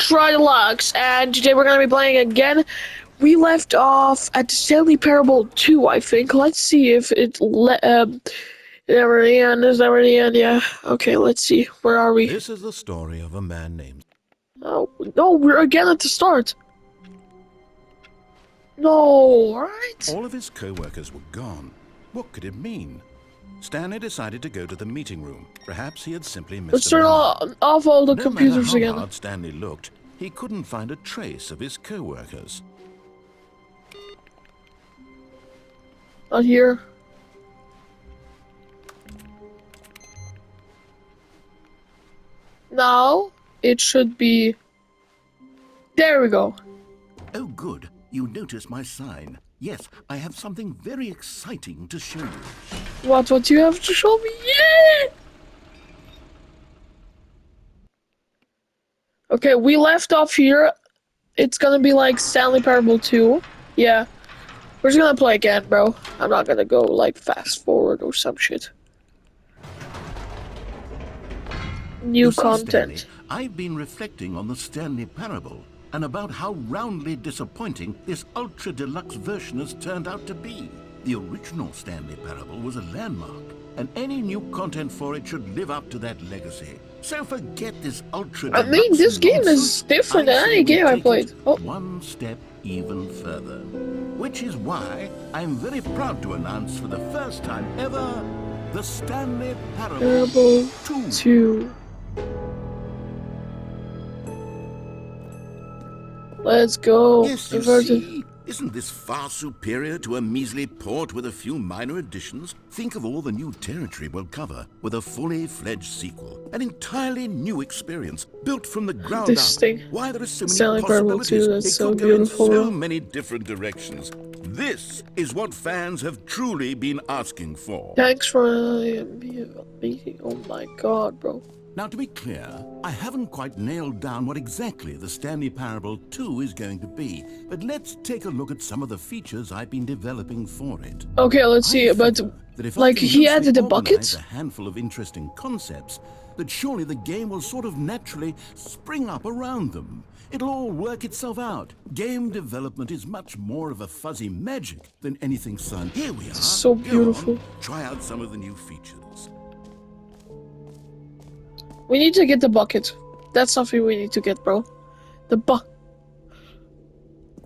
Trilux, and today we're gonna be playing again. We left off at the Stanley Parable 2, I think. Let's see if it never the end. Is never the end? Yeah. Okay, let's see. Where are we? This is the story of a man named... Oh, no, we're again at the start. No, alright. All of his co-workers were gone. What could it mean? Stanley decided to go to the meeting room. Perhaps he had simply missed Let's turn off all the computers again. No matter again. how hard Stanley looked, he couldn't find a trace of his co-workers. Not here. Now, it should be... There we go. Oh, good. You noticed my sign. Yes, I have something very exciting to show you. What do you have to show me? Yeah! Okay, we left off here. It's gonna be like Stanley Parable 2. Yeah. We're just gonna play again, bro. I'm not gonna go, like, fast forward or some shit. New content. Stanley, I've been reflecting on the Stanley Parable and about how roundly disappointing this ultra deluxe version has turned out to be. The original Stanley Parable was a landmark, and any new content for it should live up to that legacy. So forget this ultra deluxe. I mean, this game is different than any game I played. Oh. One step even further. Which is why I'm very proud to announce for the first time ever, the Stanley Parable 2. Let's go. Yes, you see? Isn't this far superior to a measly port with a few minor additions? Think of all the new territory we'll cover with a fully fledged sequel. An entirely new experience, built from the ground up. Why there are so many possibilities. That's so could beautiful. Go in so many different directions. This is what fans have truly been asking for. Thanks for amazing. Oh my god, bro. Now, to be clear, I haven't quite nailed down what exactly the Stanley Parable 2 is going to be, but let's take a look at some of the features I've been developing for it. Okay, let's see, but like he added the buckets? A handful of interesting concepts, that surely the game will sort of naturally spring up around them. It'll all work itself out. Game development is much more of a fuzzy magic than anything sun. Here we are. So beautiful. Go on, try out some of the new features. We need to get the That's something we need to get, bro. The bucket.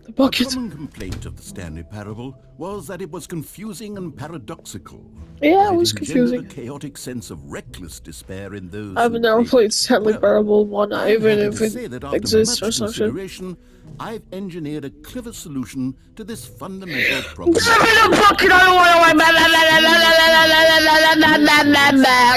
A common complaint of the Stanley Parable was that it was confusing and paradoxical. Yeah, it was confusing. A chaotic sense of reckless despair in those. I've never played Stanley Parable 1, even if it exists or something. I've engineered a clever solution to this fundamental problem. Give me the bucket! I don't want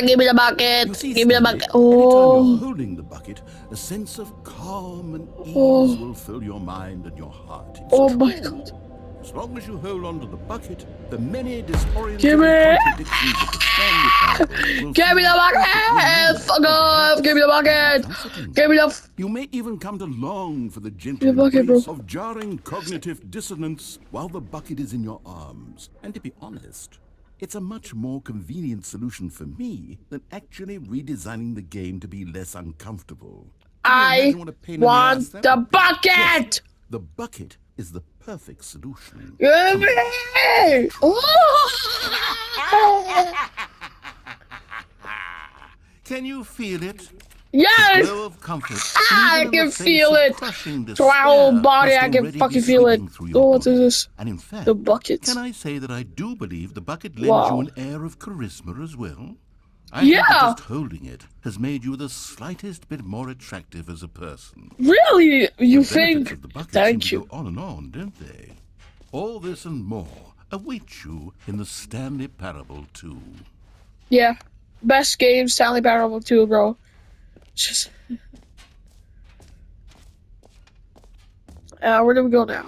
to. Give me the bucket! Give me the bucket! Oh. Anytime you're holding the bucket, a sense of calm and ease will fill your mind and your heart. Oh my god. As long as you hold on to the bucket, the many disorienting Give me! contradictions of the Stanley Parable will Give me the bucket! Fuck off! Give me the bucket! Give me the... You may even come to long for the gentle embrace of jarring cognitive dissonance while the bucket is in your arms. And to be honest, it's a much more convenient solution for me than actually redesigning the game to be less uncomfortable. I want the bucket! Yes, the bucket is the perfect solution. Give me! Oh. Can you feel it? Yes! Glow of comfort, I can feel it! To my whole body, I can fucking feel it. Oh, what is this? And in fact, the bucket. Can I say that I do believe the bucket lends you an air of charisma as well? I think that just holding it has made you the slightest bit more attractive as a person. Really? You think? Thank you. Go on and on, don't they? All this and more await you in the Stanley Parable 2. Yeah. Best game, Stanley Parable 2, bro. Just... where do we go now?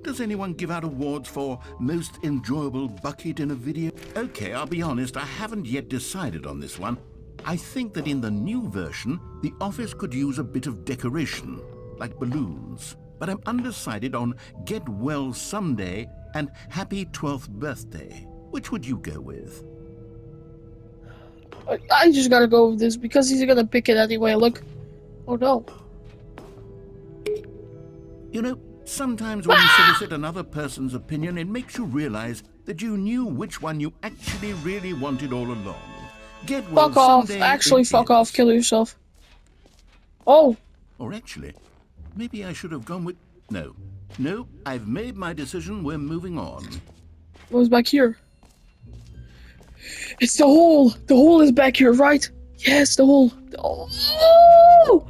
Does anyone give out awards for most enjoyable bucket in a video? Okay, I'll be honest, I haven't yet decided on this one. I think that in the new version, the office could use a bit of decoration, like balloons. But I'm undecided on Get Well Someday and Happy 12th Birthday. Which would you go with? I just gotta go with this because he's gonna pick it anyway. Look. Oh no. You know, sometimes when you solicit another person's opinion, it makes you realize that you knew which one you actually really wanted all along. Get well Fuck off. someday Actually, it fuck off. is. Kill yourself. Oh, Or actually, maybe I should have gone with... No. No, I've made my decision. We're moving on. what was back here? It's the hole. The hole is back here, right? Yes, the hole. Oh!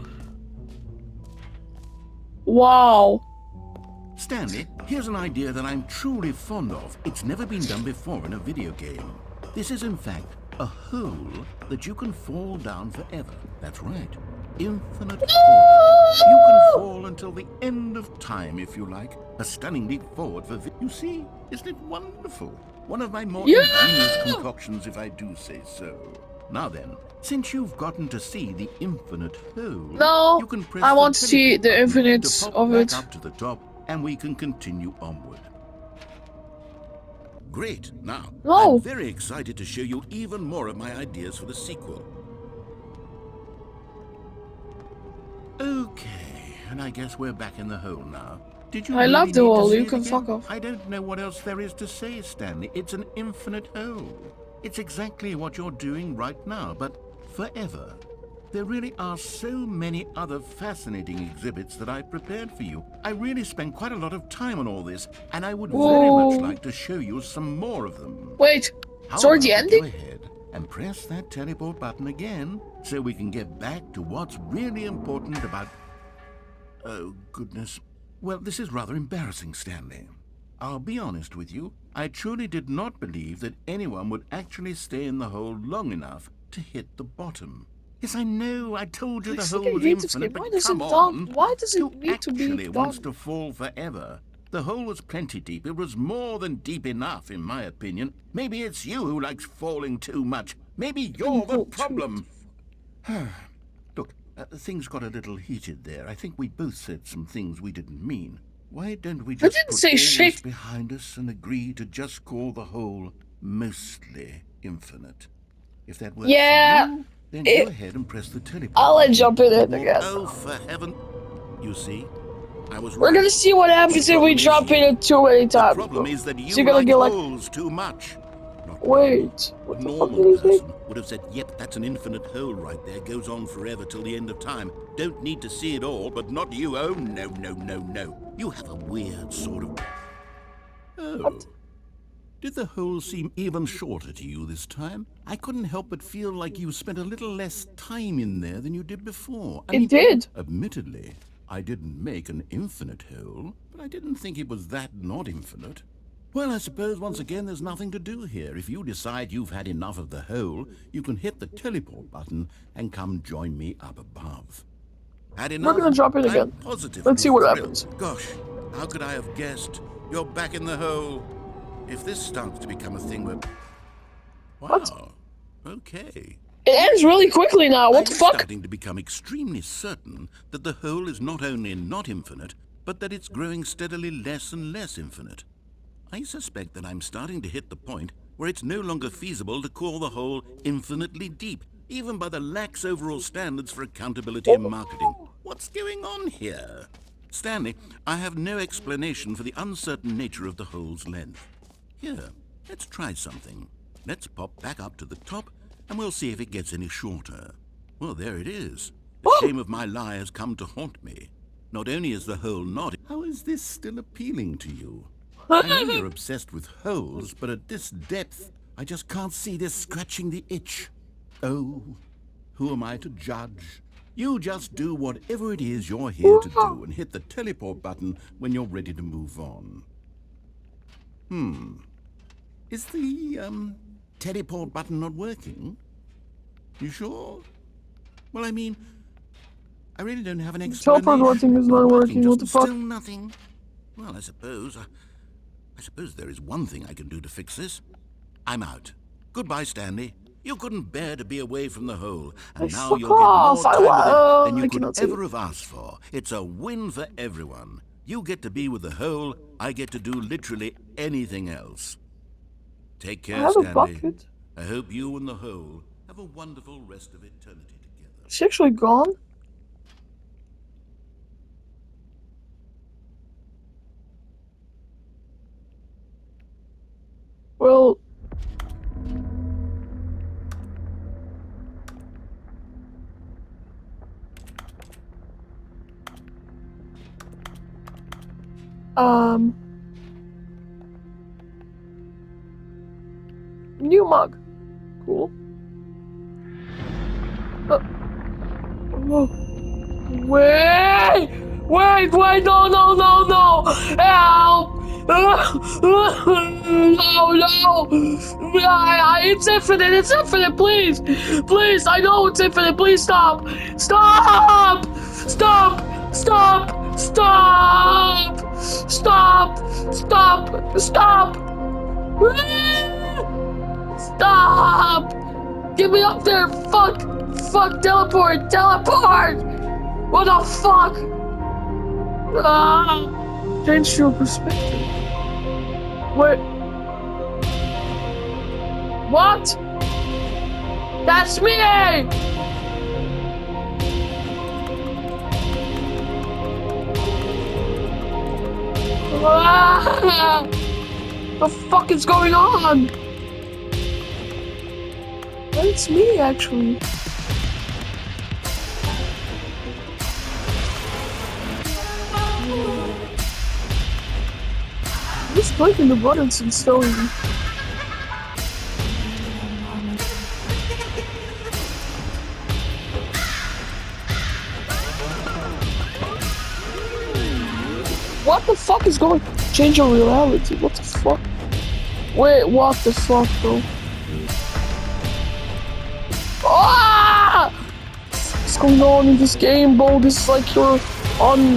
Wow. Stanley, here's an idea that I'm truly fond of. It's never been done before in a video game. This is, in fact, a hole that you can fall down forever. That's right. Infinite falling. You can fall until the end of time, if you like. A stunning leap forward for... You see? Isn't it wonderful? One of my more Yeah! ingenious concoctions, if I do say so. Now then, since you've gotten to see the infinite hole, No, you can press I the want to see teleport the button infinite to pop of back it. up to the top, and we can continue onward. Great. Now, No. I'm very excited to show you even more of my ideas for the sequel. Okay, and I guess we're back in the hole now. Did you I really love the need to hole. say You it can again? fuck off. I don't know what else there is to say, Stanley. It's an infinite hole. It's exactly what you're doing right now, but forever. There really are so many other fascinating exhibits that I prepared for you. I really spent quite a lot of time on all this, and I would very much Whoa. like to show you some more of them. Wait, How it's already about we go ending? ahead and press that teleport button again so we can get back to what's really important about... Oh, goodness. Well, this is rather embarrassing, Stanley. I'll be honest with you. I truly did not believe that anyone would actually stay in the hole long enough to hit the bottom. Yes, I know. I told you the Alex, hole I was hate this infinite, game. Why but does come it on. done? Why does Who it need to be actually wants done? to fall forever? The hole was plenty deep. It was more than deep enough, in my opinion. Maybe it's you who likes falling too much. Maybe you're the problem. Look, things got a little heated there. I think we both said some things we didn't mean. Why don't we just didn't put say all shit. this behind us and agree to just call the hole mostly infinite? If that works Yeah, for you, then it- go ahead and press the teleport I'll button. jump in it Well, again. Oh, for heaven... You see? I was We're right. gonna see what happens if we jump in it too many The times. problem bro. is that So you you're gonna like get like, holes too much. Not me. wait, A what the fuck normal did he say? person would have said, yep, that's an infinite hole right there, goes on forever till the end of time. Don't need to see it all, but not you. Oh, no, no, no, no. You have a weird sort of... Oh. What? Did the hole seem even shorter to you this time? I couldn't help but feel like you spent a little less time in there than you did before. I It mean, did. admittedly, I didn't make an infinite hole, but I didn't think it was that not infinite. Well, I suppose once again there's nothing to do here. If you decide you've had enough of the hole, you can hit the teleport button and come join me up above. Had enough? We're gonna drop it again. I'm positive Let's see you're what thrilled. happens. Gosh, how could I have guessed? You're back in the hole. If this starts to become a thing where... Wow. What? Okay. It ends really quickly now. What the I'm fuck? starting to become extremely certain that the hole is not only not infinite, but that it's growing steadily less and less infinite. I suspect that I'm starting to hit the point where it's no longer feasible to call the hole infinitely deep, even by the lax overall standards for accountability and marketing. What's going on here? Stanley, I have no explanation for the uncertain nature of the hole's length. Here, let's try something. Let's pop back up to the top, and we'll see if it gets any shorter. Well, there it is. The shame of my lie has come to haunt me. Not only is the hole not... How is this still appealing to you? I know you're obsessed with holes, but at this depth, I just can't see this scratching the itch. Oh, who am I to judge? You just do whatever it is you're here to do and hit the teleport button when you're ready to move on. Is the, teleport button not working? You sure? Well, I mean, I really don't have an explanation. Teleport button is not working. What the Just fuck? Still nothing. Well, I suppose there is one thing I can do to fix this. I'm out. Goodbye, Stanley. You couldn't bear to be away from the hole, and now fuck you'll get more off. time with it than I you cannot could see. ever have asked for. It's a win for everyone. You get to be with the hole, I get to do literally anything else. Take I care, have a Stanley. bucket. I hope you and the hole have a wonderful rest of eternity together. Is she actually gone? Well... New mug. Cool. Oh. Wait! Wait! No! Help! No! It's infinite! It's infinite! Please! Please! I know it's infinite! Please stop! Stop! Stop! Stop! Stop! Stop! Stop! Stop! Stop! Get me up there! Fuck! Fuck! Teleport! Teleport! What the fuck? Ah! Change your perspective. Wait. What? That's me! Ah! The fuck is going on? It's me, actually. Just clicking the buttons and stowing. What the fuck is going? Change your reality. What the fuck? Wait, what the fuck, bro? Ah! What's going on in this game, bro? This is like you're on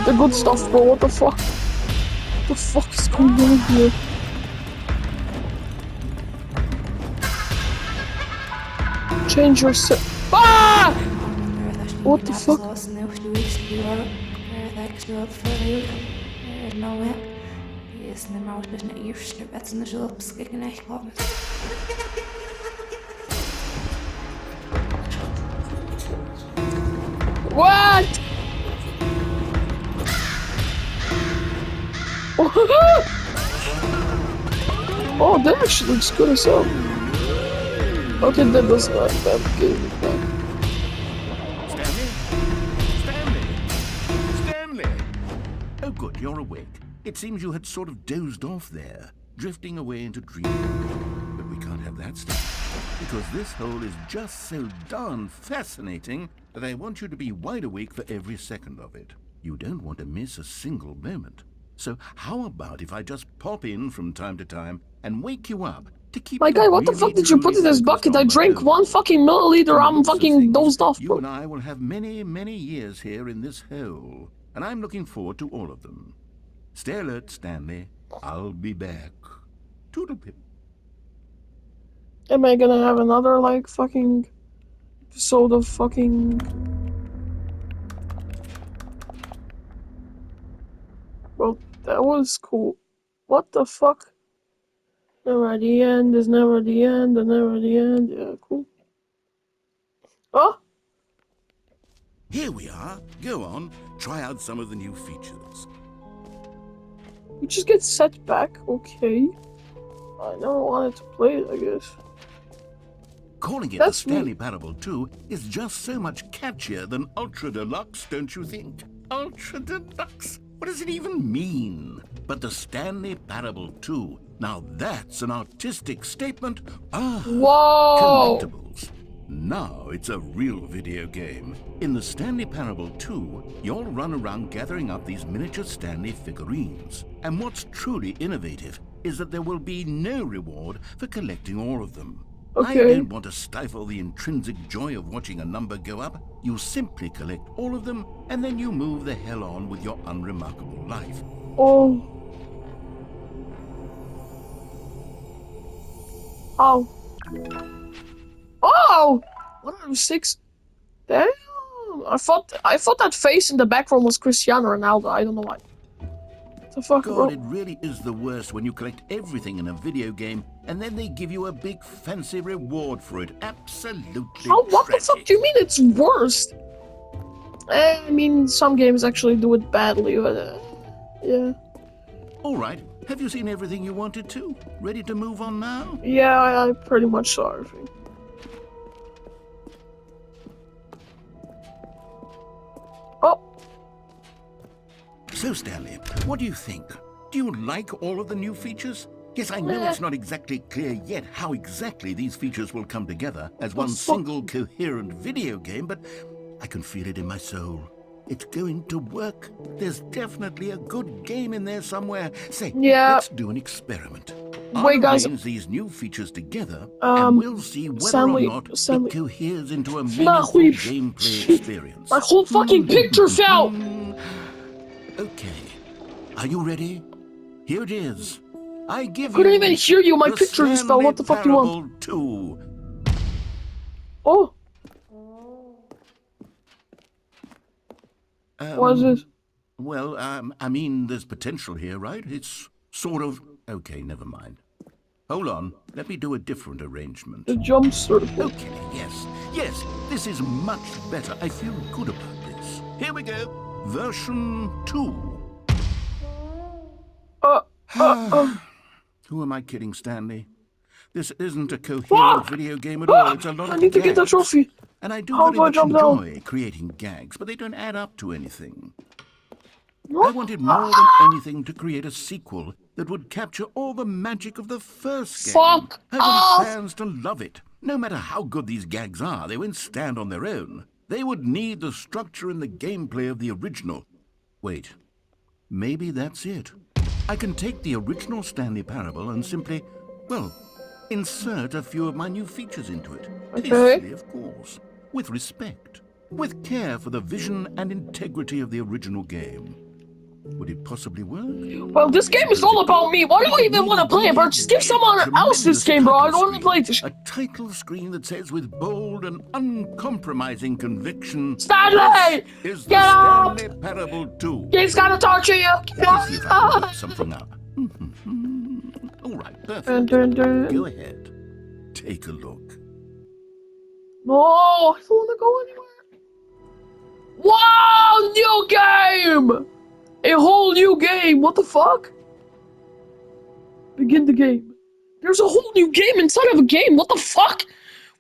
the good stuff, bro. What the fuck? What the fuck is going on here? Change your Ah! What the fuck? What? Oh, that actually looks good as hell. Okay, that does not that good. Stanley! Oh good, you're awake. It seems you had sort of dozed off there, drifting away into dreamland. But we can't have that stuff, because this hole is just so darn fascinating that I want you to be wide awake for every second of it. You don't want to miss a single moment. So how about if I just pop in from time to time and wake you up to keep My guy, what the fuck did you put in this bucket? I drank 1 fucking milliliter, I'm fucking dozed off, bro. You and I will have many, many years here in this hole, and I'm looking forward to all of them. Stay alert, Stanley. I'll be back. Toodlepip. Am I gonna have another, like, fucking episode of fucking... Well, that was cool. What the fuck? Never at the end, there's never the end, and never the end. Yeah, cool. Oh! Here we are. Go on, try out some of the new features. We just get set back, okay. I never wanted to play it, I guess. Calling it That's the Stanley Parable 2 is just so much catchier than Ultra Deluxe, don't you think? Ultra Deluxe? What does it even mean? But the Stanley Parable 2, now that's an artistic statement. Ah, Whoa! collectibles. Now it's a real video game. In the Stanley Parable 2, you'll run around gathering up these miniature Stanley figurines. And what's truly innovative is that there will be no reward for collecting all of them. Okay. I don't want to stifle the intrinsic joy of watching a number go up. You simply collect all of them, and then you move the hell on with your unremarkable life. Oh. Oh. Oh! 106. Damn. I thought that face in the background was Cristiano Ronaldo. I don't know why. What the fuck, bro? God, it really is the worst when you collect everything in a video game and then they give you a big fancy reward for it. Absolutely What the tragic. fuck do you mean it's worst? I mean, some games actually do it badly, but yeah. All right, Have you seen everything you wanted to? Ready to move on now? Yeah, I pretty much saw everything. Oh, So, Stanley, what do you think? Do you like all of the new features? Yes, I know it's not exactly clear yet how exactly these features will come together as one single coherent video game, but I can feel it in my soul. It's going to work. There's definitely a good game in there somewhere. Say, yeah. let's do an experiment. Wait, I'll guys. arrange these new features together, and we'll see whether or not it coheres into a meaningful gameplay experience. My whole fucking picture fell! Okay. Are you ready? Here it is. I give Couldn't you even hear you, my the picture just fell. What the fuck do you want? Parable 2. Oh. What is this? Well, I mean, there's potential here, right? It's sort of... Okay, never mind. Hold on. Let me do a different arrangement. The jump circle. Okay, yes. Yes, this is much better. I feel good about this. Here we go. Version 2. Who am I kidding, Stanley? This isn't a coherent video game at all. It's a lot of I need to get the gags. trophy. And I do How very do I much jump enjoy creating gags, but they don't add up to anything. I What? wanted more than anything to create a sequel that would capture all the magic of the first game. Fuck I off! wanted fans to love it. No matter how good these gags are, they won't stand on their own. They would need the structure and the gameplay of the original. Wait, maybe that's it. I can take the original Stanley Parable and simply, well, insert a few of my new features into it. Tastefully, of course. With respect. With care for the vision and integrity of the original game. Would it possibly work? Well, this game is all about me. Why do I even want to play it, bro? Just give someone else this game, bro. I don't want to play this. A title screen that says with bold and uncompromising conviction, Stanley! this is the Get up! Stanley Parable 2. He's gonna torture you. Let's see if I can whip something up. All right, perfect. Go ahead. Take a look. No, I don't want to go anywhere. Wow, new game! A whole new game. What the fuck? Begin the game. There's a whole new game inside of a game. What the fuck?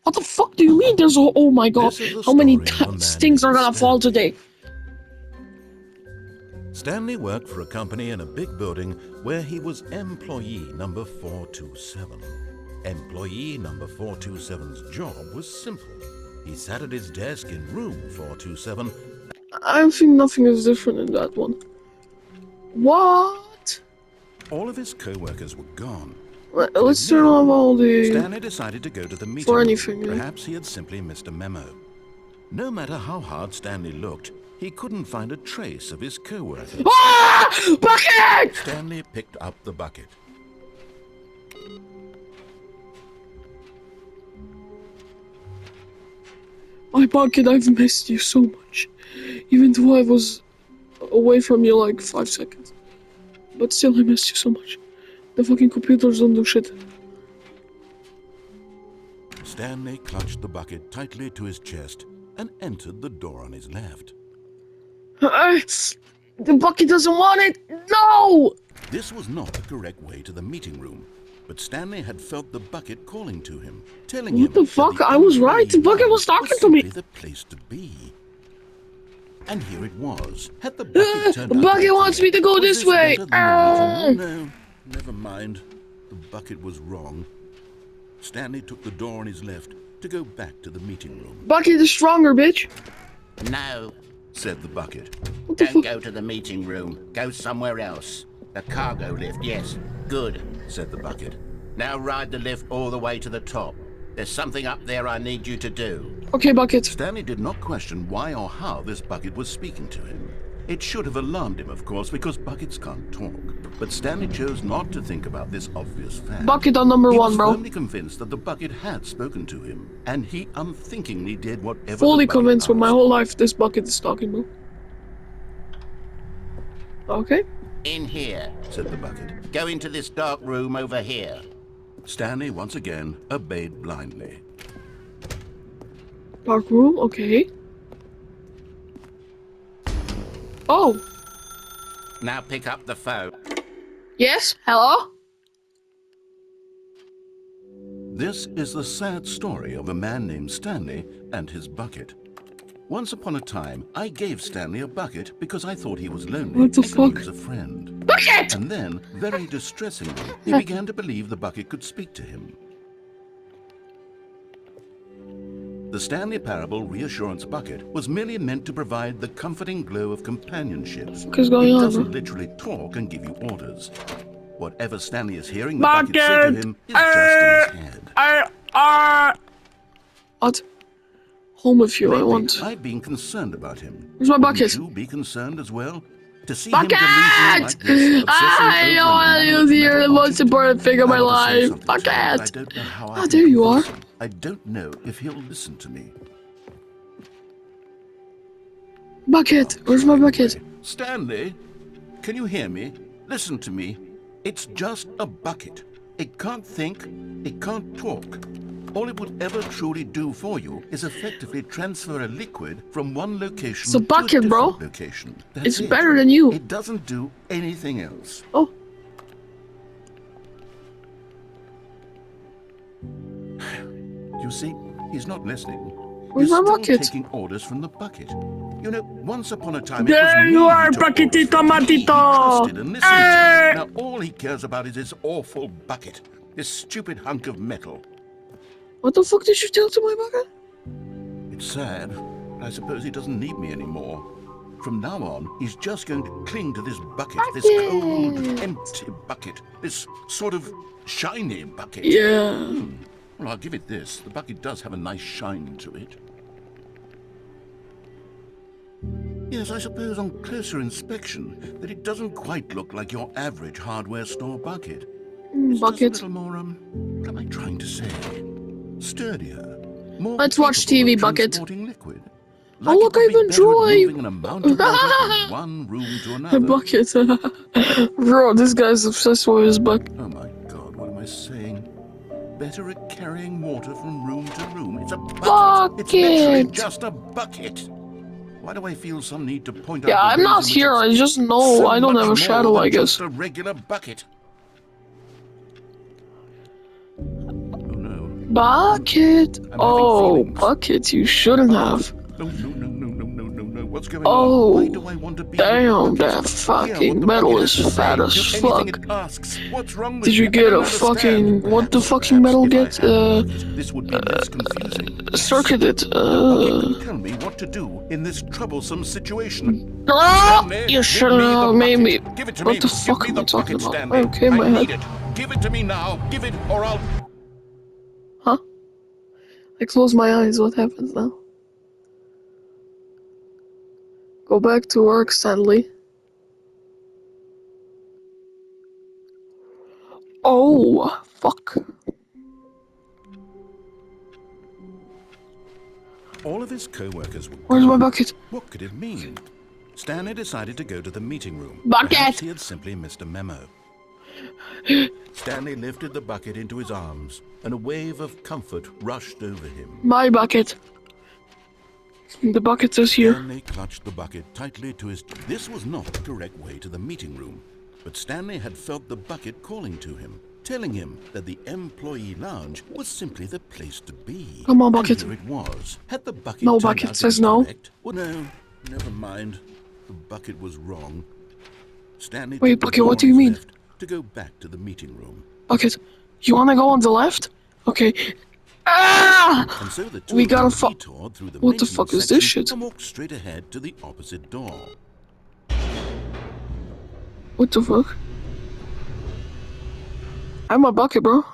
What the fuck do you mean there's a... Oh my god. How many things are gonna fall today? Stanley worked for a company in a big building where he was employee number 427. Employee number 427's job was simple. He sat at his desk in room 427. I think nothing is different in that one. What? All of his co-workers were gone. Let's turn off all the... Stanley decided to go to the meeting For room. anything, yeah. Perhaps he had simply missed a memo. No matter how hard Stanley looked, he couldn't find a trace of his co-workers. Ah! Bucket! Stanley picked up the bucket. My bucket, I've missed you so much. Even though I was away from you like 5 seconds. But still, I missed you so much. The fucking computers don't do shit. Stanley clutched the bucket tightly to his chest and entered the door on his left. The bucket doesn't want it! No! This was not the correct way to the meeting room, but Stanley had felt the bucket calling to him, telling him What the that fuck? I was right. The bucket was talking to me. The place to be. And here it was. Had the bucket turned The out bucket to wants me to go was this way. better than the meeting room? No, never mind. The bucket was wrong. Stanley took the door on his left to go back to the meeting room. Bucket is stronger, bitch. No, Said the bucket. don't go to the meeting room. Go somewhere else. The cargo lift, yes. Good. Said the bucket. Now ride the lift all the way to the top. There's something up there I need you to do. Okay, bucket. Stanley did not question why or how this bucket was speaking to him. It should have alarmed him, of course, because buckets can't talk. But Stanley chose not to think about this obvious fact. Bucket on number He 1, was bro. firmly convinced that the bucket had spoken to him, and he unthinkingly did whatever Fully the bucket convinced with my asked. whole life this bucket is talking, bro. Okay. In here. Said the bucket. Go into this dark room over here. Stanley once again obeyed blindly. Dark room, okay. Oh, Now pick up the phone. Yes? Hello? This is the sad story of a man named Stanley and his bucket. Once upon a time, I gave Stanley a bucket because I thought he was lonely What the and could fuck? use a friend. Bucket! And then, very distressingly, he began to believe the bucket could speak to him. The Stanley Parable Reassurance Bucket was merely meant to provide the comforting glow of companionship. What is going It on, doesn't bro? literally talk and give you orders. Whatever Stanley is hearing the bucket say to him is just in his head. What? Home with you, I Lately, want. I've been concerned about him. Where's my Wouldn't bucket? you be concerned as well? To see Bucket! him delusional like this, obsessing I over don't want to use inanimate here, metal the most object? important thing of my I want to say life. something to him, but I Bucket! don't know how I Ah, can there you convince are. him. I don't know if he'll listen to me. Bucket! I'll Where's try my bucket? anyway. Stanley, can you hear me? Listen to me. It's just a bucket. It can't think, it can't talk. All it would ever truly do for you is effectively transfer a liquid from one location It's a bucket, to a bro. different location. It's That's it. better than you. It doesn't do anything else. Oh. You see, he's not listening. Where's He's my still bucket? taking orders from the bucket. You know, once upon a time There it was me you he are, took orders Bucketito from. Me he Matito. trusted and listened to. Now all he cares about is his awful bucket. This stupid hunk of metal. What the fuck did you tell to my bucket? It's sad, but I suppose he doesn't need me anymore. From now on, he's just going to cling to this bucket, this cold, empty bucket, this sort of shiny bucket. Yeah. Well, I'll give it this. The bucket does have a nice shine to it. Yes, I suppose on closer inspection that it doesn't quite look like your average hardware store bucket. It's Bucket. just a little more, what am I trying to say? Sturdier. More Let's watch capable TV, of Bucket. transporting liquid. Oh, look, it would I be even better at drew a- moving an amount of water from one room to A another. bucket. Bro, this guy's obsessed with his bucket. Oh my god, what am I saying? Better at carrying water from room to room. It's a bucket. It's literally Bucket. just a bucket. Why do I feel some need to point Yeah, out the I'm ways not in which here. it's I just know so I don't much have a more shadow, than I guess. just a regular bucket? Oh no. Bucket. having Oh, feelings. bucket. You shouldn't have. No. What's going Oh, on? Why do I want to be damn, with that the bucket? fucking Hear what the metal bucket is has to say. fat as Do anything fuck. it asks. What's wrong with Did you me? get I don't a fucking... understand. What the Perhaps fucking metal if I get? had the bucket, this would be less confusing. Yes. Circuited. The bucket could tell me what to do in this troublesome situation. Ah, Stanley, you give shouldn't me the have made me... bucket. Give it to What me. the Give fuck me am the I talking bucket, about? Stanley. Okay, my I head. need it. Give it to me now. Give it, or I'll... Huh? I close my eyes. What happens now? Go back to work, Stanley. Oh, fuck. All of his co-workers were Where's my gone. bucket? What could it mean? Stanley decided to go to the meeting room. Bucket! Perhaps he had simply missed a memo. Stanley lifted the bucket into his arms, and a wave of comfort rushed over him. My bucket. The bucket is here. Stanley clutched the bucket tightly to his... This was not the correct way to the meeting room, but Stanley had felt the bucket calling to him, telling him that the employee lounge was simply the place to be. Come on, bucket. And here it was. Had the bucket No, turned bucket out to says be no. correct? Well, no, never mind. The bucket was wrong. Stanley Wait, took the bucket, what door do you on his mean? left to go back to the meeting room. Bucket. You wanna go on the left? Okay. Ah! And so the two We of them gotta detoured through the What the maintenance fuck is section this shit? and walked straight ahead to the opposite door. What the fuck? I'm a bucket, bro.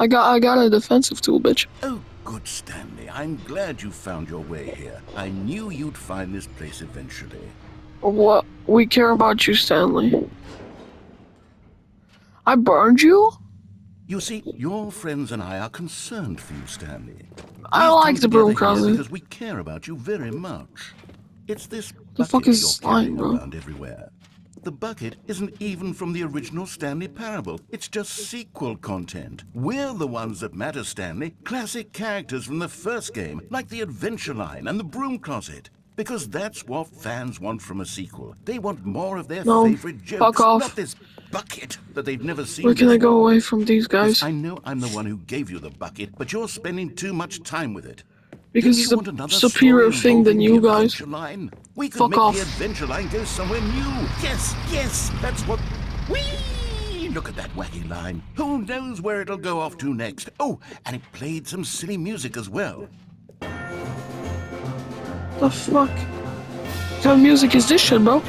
I got a defensive tool, bitch. Oh, good, Stanley. I'm glad you found your way here. I knew you'd find this place eventually. What? We care about you, Stanley. I burned you? You see, your friends and I are concerned for you, Stanley. I We've like come the together broom here closet. because we care about you very much. It's this The fuck bucket is you're slime, carrying bro? around everywhere. The bucket isn't even from the original Stanley Parable. It's just sequel content. We're the ones that matter, Stanley. Classic characters from the first game, like the Adventure Line and the Broom Closet. Because that's what fans want from a sequel. They want more of their No, favorite jokes, fuck off. not this bucket that they've never seen Where can I before. go away from these guys? I know I'm the one who gave you the bucket, but you're spending too much time with it. Because Don't it's you want a another superior story thing than involving you the guys. Adventure Line? We could Fuck make off. the Adventure Line go somewhere new. Yes, yes, that's what... Whee! Look at that wacky line. Who knows where it'll go off to next? Oh, and it played some silly music as well. The fuck? What kind of music is this shit, bro?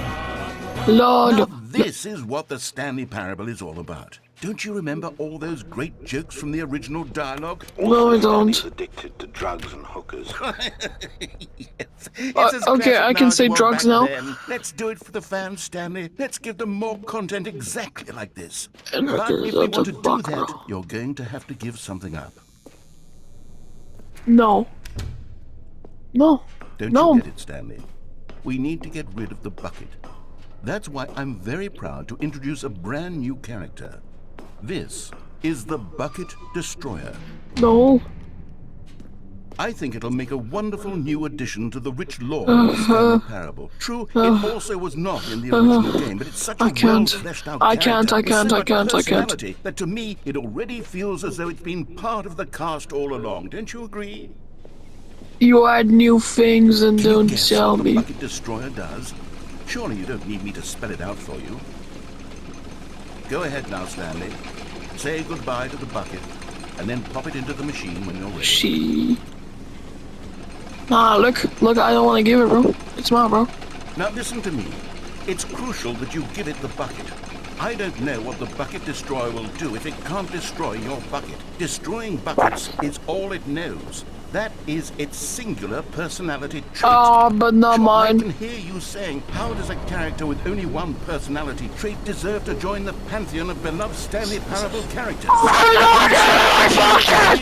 Lord. Now this is what the Stanley Parable is all about. Don't you remember all those great jokes from the original dialogue? No, I don't. Stanley's addicted to drugs and hookers. Yes. It's as Okay, classic I now can as say it was drugs back now. then. Let's do it for the fans, Stanley. Let's give them more content exactly like this. And But hookers, if we what want the to do fuck, that, bro? you're going to have to give something up. No. No. Don't No. you get it, Stanley? We need to get rid of the bucket. That's why I'm very proud to introduce a brand new character. This is the Bucket Destroyer. No. I think it'll make a wonderful new addition to the rich lore of the Stanley Parable. True, it also was not in the original game, but it's such a I can't. well-fleshed-out I character can't, I with so can't, I much can't, I can't. personality that to me it already feels as though it's been part of the cast all along. Don't you agree? You add new things and Can you don't guess tell what the me. Bucket Destroyer does? Surely you don't need me to spell it out for you. Go ahead now, Stanley. Say goodbye to the bucket, and then pop it into the machine when you're ready. She. Nah, look, I don't want to give it, bro. It's mine, bro. Now listen to me. It's crucial that you give it the bucket. I don't know what the Bucket Destroyer will do if it can't destroy your bucket. Destroying buckets is all it knows. That is its singular personality trait. Oh, but not Sure, I mine. can hear you saying, how does a character with only one personality trait deserve to join the pantheon of beloved Stanley Parable characters?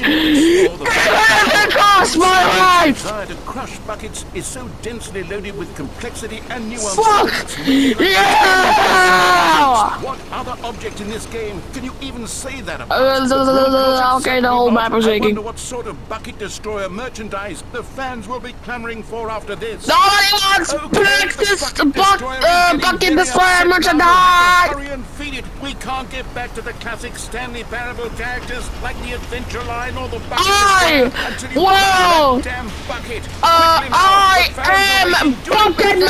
It cost my life! Desire to crush buckets is so densely loaded with complexity and nuance. Fuck! Yeah! What other object in this game can you even say that about? Okay, the whole map is I shaking. wonder what sort of Bucket Destroyer merchandise the fans will be clamoring for after this. Nobody wants breakfast Bucket Destroyer merchandise! Hurry and feed it. We can't get back to the classic Stanley Parable characters like the Adventure Line or the Bucket Destroyer until you Whoa! that damn bucket. I am Bucket Man!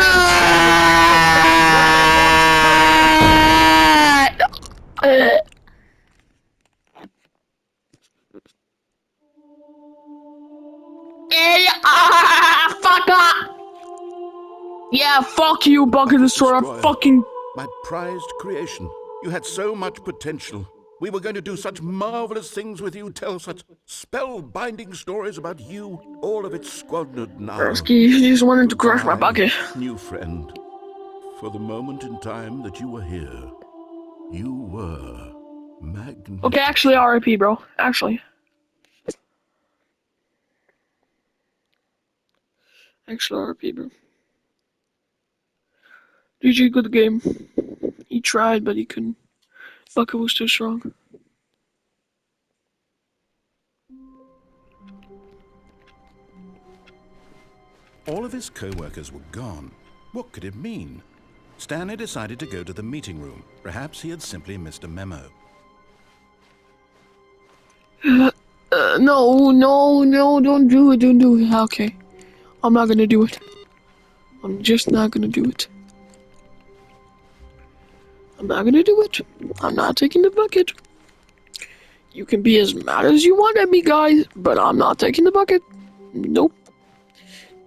Fuck up! Yeah, fuck you, Bucket Destroyer. Fucking. My prized creation. You had so much potential. We were going to do such marvelous things with you, tell such spellbinding stories about you. All of it squandered now. He just wanted to crush my bucket. New friend. For the moment in time that you were here, you were magnificent. Okay, actually, RIP, bro. Actually, RIP, bro. GG, good game. He tried, but he couldn't. Bucket was too strong. All of his co-workers were gone. What could it mean? Stanley decided to go to the meeting room. Perhaps he had simply missed a memo. No, don't do it, Okay. I'm not gonna do it. I'm just not gonna do it. I'm not gonna do it. I'm not taking the bucket. You can be as mad as you want at me, guys, but I'm not taking the bucket. Nope.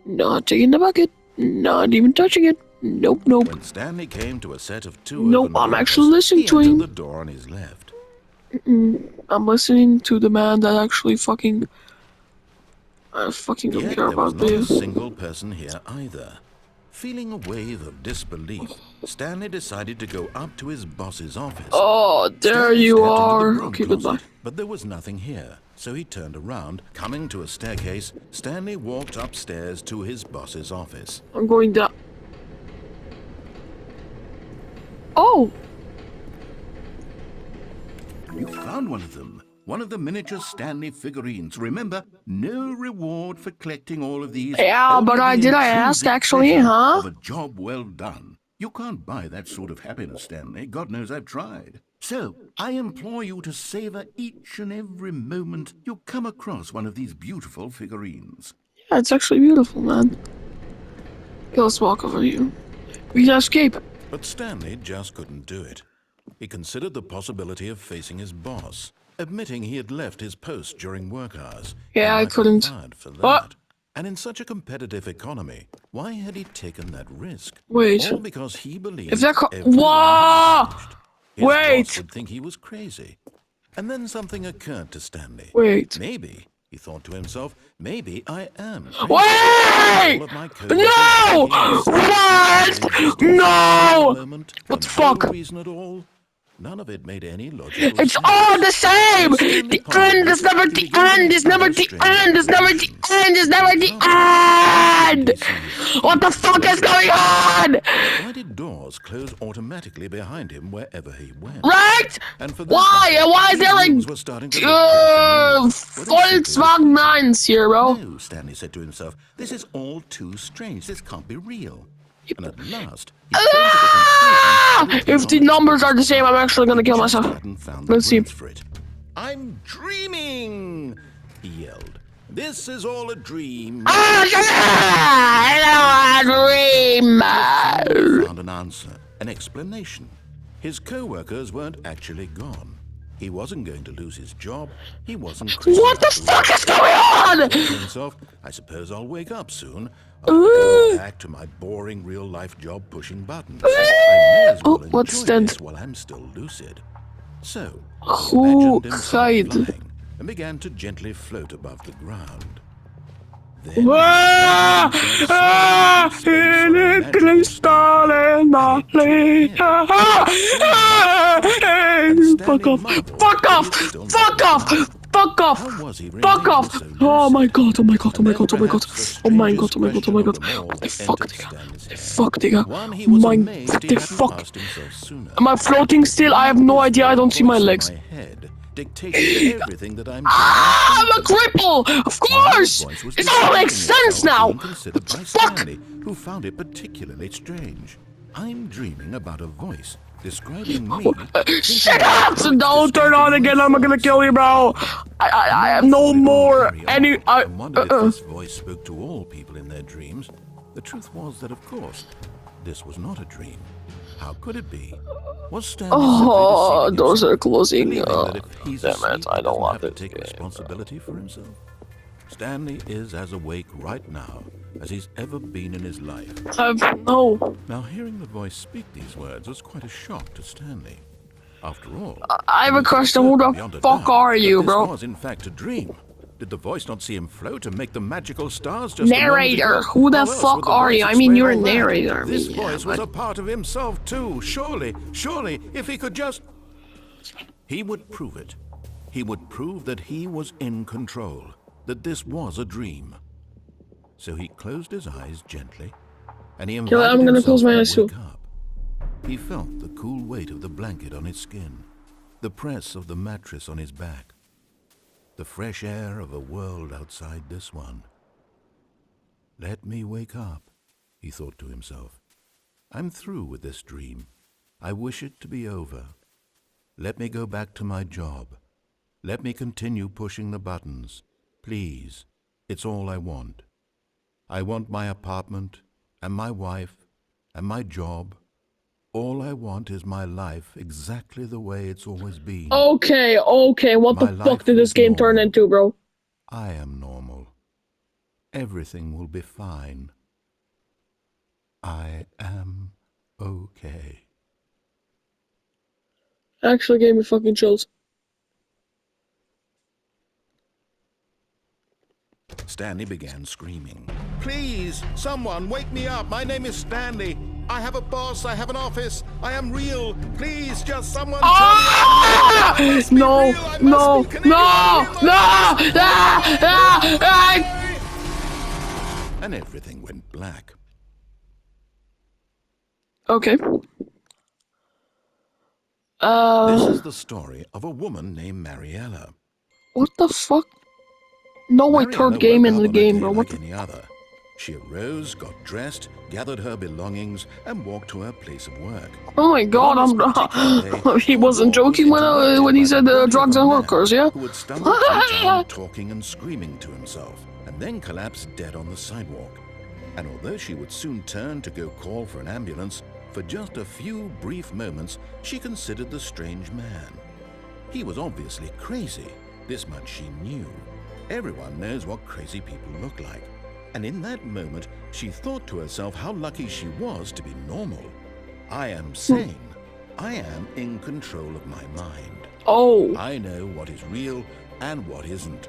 Not taking the bucket. Not even touching it. Nope. When Stanley came to a set of two Nope, open I'm doors, actually listening he to entered him. the door on his left. I'm listening to the man that actually fucking... I fucking don't Yet care there was about not a this. single person here either. Feeling a wave of disbelief, Stanley decided to go up to his boss's office. Oh, there Stanley you stepped into the are. broom Okay, closet, goodbye. But there was nothing here, so he turned around. Coming to a staircase, Stanley walked upstairs to his boss's office. I'm going down. Oh! You found one of them. One of the miniature Stanley figurines. Remember, no reward for collecting all of these. Yeah, Only but the did I ask intrinsic actually, pleasure huh? of a job well done. You can't buy that sort of happiness, Stanley. God knows I've tried. So, I implore you to savor each and every moment you come across one of these beautiful figurines. Yeah, it's actually beautiful, man. Okay, let's walk over here. We can escape. But Stanley just couldn't do it. He considered the possibility of facing his boss, admitting he had left his post during work hours. Yeah, He I might couldn't. be fired for Oh, that. And in such a competitive economy, why had he taken that risk? wait. All because he believed If that everyone Whoa! had vanished. His boss Wait! would think he was crazy. And then something occurred to Stanley. Wait. Maybe, he thought to himself, maybe I am crazy. Wait! All of my coworkers No! What? No! Moment, What the for no fuck? reason at all. None of it made any logical It's sense. all the same! Stanley The pondered end this. is never He the began to end make is never other the strange end is never the observations. end is never the Why couldn't end! he see his feet? What the fuck is going on? Why did doors close automatically behind him wherever he went? Right? And for that Why? matter, Why is these there rooms were starting to look quite familiar. Were they simply Volkswagen 9s here, bro? No, Stanley said to himself, this is all too strange. This can't be real. And at last, he came to the Ah! conclusion that If the numbers are the same, I'm actually gonna kill he myself. just hadn't found the Let's see. words for it. I'm dreaming, he yelled. This is all a dream. I know a dream. Stanley found an answer, an explanation. His co-workers weren't actually gone. He wasn't going to lose his job. He wasn't crazy. What the fuck is going on? To himself, I suppose I'll wake up soon. I'll go back to my boring real-life job pushing buttons. I may as well what's enjoy that? this while I'm still lucid. So, he Who imagined himself cried? flying and began to gently float above the ground. Then, Ah! Ah! In el cristal en la luna. Fuck off! Fuck off! Fuck off! Fuck off! Fuck off! Oh my god! Oh my god! Oh my god! Oh my god! Oh my god! Oh my god! Oh my god! What the fuck, nigga? What the fuck, nigga? My what the fuck? Am I floating still? I have no idea. I don't see my legs. Dictating everything that I'm doing. I'm a cripple! Of course! It all makes sense now! Considered by Fuck! Stanley, who found it particularly strange. I'm dreaming about a voice describing me. Shut up! Don't turn on again, I'm gonna kill you, bro! I have no more any. I wondered if this voice spoke to all people in their dreams. The truth was that, of course, this was not a dream. How could it be? Was Stanley Oh, simply doors deceiving are closing. himself, believing that if he's Damn asleep, it, he I don't doesn't want have to this take game. responsibility for himself? Stanley is as awake right now as he's ever been in his life. No. Now, hearing the voice speak these words was quite a shock to Stanley. After all, I have a question. Who the beyond a fuck doubt are you, that bro? This was in fact a dream. Did the voice not see him float and make the magical stars just a moment Narrator. ago? Who the How else fuck would the are voice you? I mean, explain you're a all that? narrator. I This mean, yeah, voice was but- a part of himself too. Surely, if he could just... He would prove it. He would prove that he was in control, that this was a dream. So he closed his eyes gently, and he invited I'm gonna himself close my to eyes too. wake up. He felt the cool weight of the blanket on his skin, the press of the mattress on his back, the fresh air of a world outside this one. Let me wake up, he thought to himself. I'm through with this dream. I wish it to be over. Let me go back to my job. Let me continue pushing the buttons. Please, it's all I want. I want my apartment, and my wife, and my job. All I want is my life exactly the way it's always been. Okay, what My the fuck life did this is game turn normal. into, bro? I am normal. Everything will be fine. I am okay. Actually gave me fucking chills. Stanley began screaming. Please, someone, wake me up. My name is Stanley. I have a boss. I have an office. I am real. Please, just someone tell me I'm real. I must be No, real. I must no, be. Can anyone hear my voice? And everything went black. Okay. This is the story of a woman named Mariella. What the fuck? No, I Mariana third game woke in up the on a game, day bro. What like the any other. She arose, got dressed, gathered her belongings, she arose, got dressed, gathered her belongings, and walked to her place of work. Oh my But on god, this particular day, he her wasn't walk was joking interrupted when he by the said body of drugs a and man hookers, yeah? who had stumbled through town talking and screaming to himself, and then collapsed dead on the sidewalk. And although she would soon turn to go call for an ambulance, for just a few brief moments she considered the strange man. He was obviously crazy, this much she knew. Everyone knows what crazy people look like. And in that moment, she thought to herself how lucky she was to be normal. I am sane. I am in control of my mind. Oh, I know what is real and what isn't.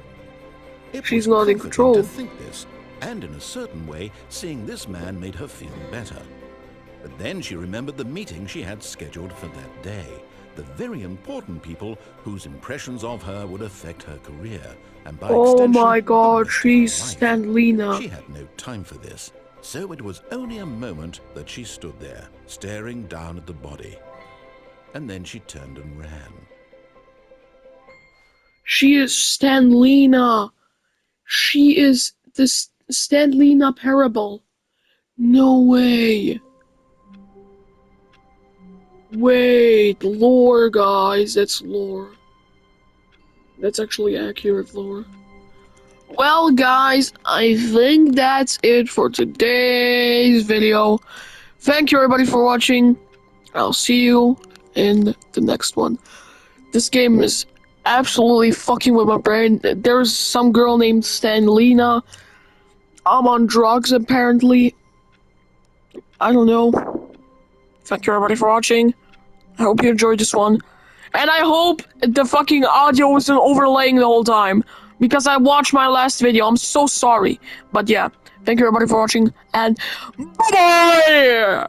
It she's was not in comforting control. to think this, and in a certain way, seeing this man made her feel better. But then she remembered the meeting she had scheduled for that day, the very important people whose impressions of her would affect her career, and by Oh extension, my the god, rest of she's her life. Stanlina. She had no time for this, so it was only a moment that she stood there, staring down at the body. And then she turned and ran. She is Stanlina. She is the Stanlina Parable. No way. Wait, lore, guys. That's lore. That's actually accurate lore. Well, guys, I think that's it for today's video. Thank you, everybody, for watching. I'll see you in the next one. This game is absolutely fucking with my brain. There's some girl named Stanlina. I'm on drugs, apparently. I don't know. Thank you, everybody, for watching. I hope you enjoyed this one. And I hope the fucking audio wasn't overlaying the whole time. Because I watched my last video. I'm so sorry. But yeah, thank you, everybody, for watching. And bye-bye!